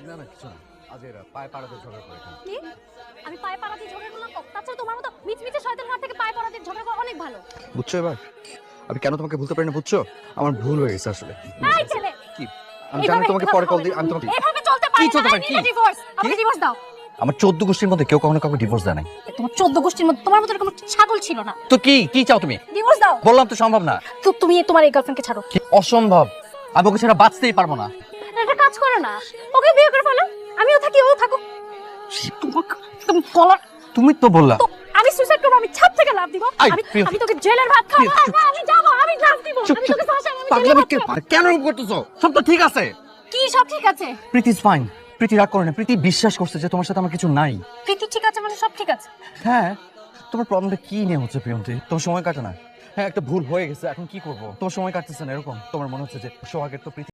না না কিছু না, আজ এরা পায়ে পাড়াতে ঝগড়া করে এখানে। কি? আমি পায়ে পাড়া দিয়ে ঝগড়া করলাম তো? তাছাড়া তোমার মতো মিচমিচে শয়তানের হাত থেকে পায়ে পাড়া দিয়ে ঝগড়া করা অনেক ভালো। বুঝছো এবার আমি কেন তোমাকে ভুলতে পারি না? বুঝছো আমার ভুল হয়ে গেছে আসলে। এই ছেলে, কি আমি জানি তোমাকে পরে কল দিই। আমি তোমাকে এভাবে চলতে পারি কি চলতে না। পারে? কি? ডিভোর্স, আমাকে ডিভোর্স দাও। আমার 14 গোষ্ঠীর মধ্যে কেউ কখনো কাউকে ডিভোর্স দেয় নাই। তোমার 14 গোষ্ঠীর মধ্যে তোমার মতো এরকম ছাগল ছিল না। তো কি কি চাও তুমি? ডিভোর্স দাও। বললাম তো সম্ভব না। তো তুমি তোমার এই গার্লফ্রেন্ডকে ছাড়ো। কি অসম্ভব, আমি ওকে ছাড়া বাঁচতেই পারবো না। একটা কাজ করো না, ওকে বিয়ে করে ফেলো। আমিও থাকি, ও থাকুক। তুমি বলো, তুমি তো বললা তো আমি সুইসাইড করব, আমি ছাদ থেকে লাফ দিব। আই, আমি প্রিয়। আমি তোকে জেলের ভাত খাবো। প্রিয়, চুপ। আমি যাব, আমি লাফ দিব। চুপ আমি চুপ, তোকে ফাঁসাবো, আমি জেলের পাগলামি ভাত খাবো। কেন এরকম করতেছো? সব তো ঠিক আছে। কি সব ঠিক আছে? প্রীতি ইজ ফাইন। প্রীতি রাগ করে না, প্রীতি বিশ্বাস করছে যে তোমার সাথে আমার কিছু নাই। প্রীতি ঠিক আছে মানে সব ঠিক আছে? হ্যাঁ, তোমার প্রবলেমটা কি নিয়ে হচ্ছে প্রিয়ন্তি? তোমার সময় কাটে না? হ্যাঁ একটা ভুল হয়ে গেছে, এখন কি করবো? তোমার সময় কাটতেছে না এরকম? তোমার মনে হচ্ছে যে সোহাগের তো প্রীতি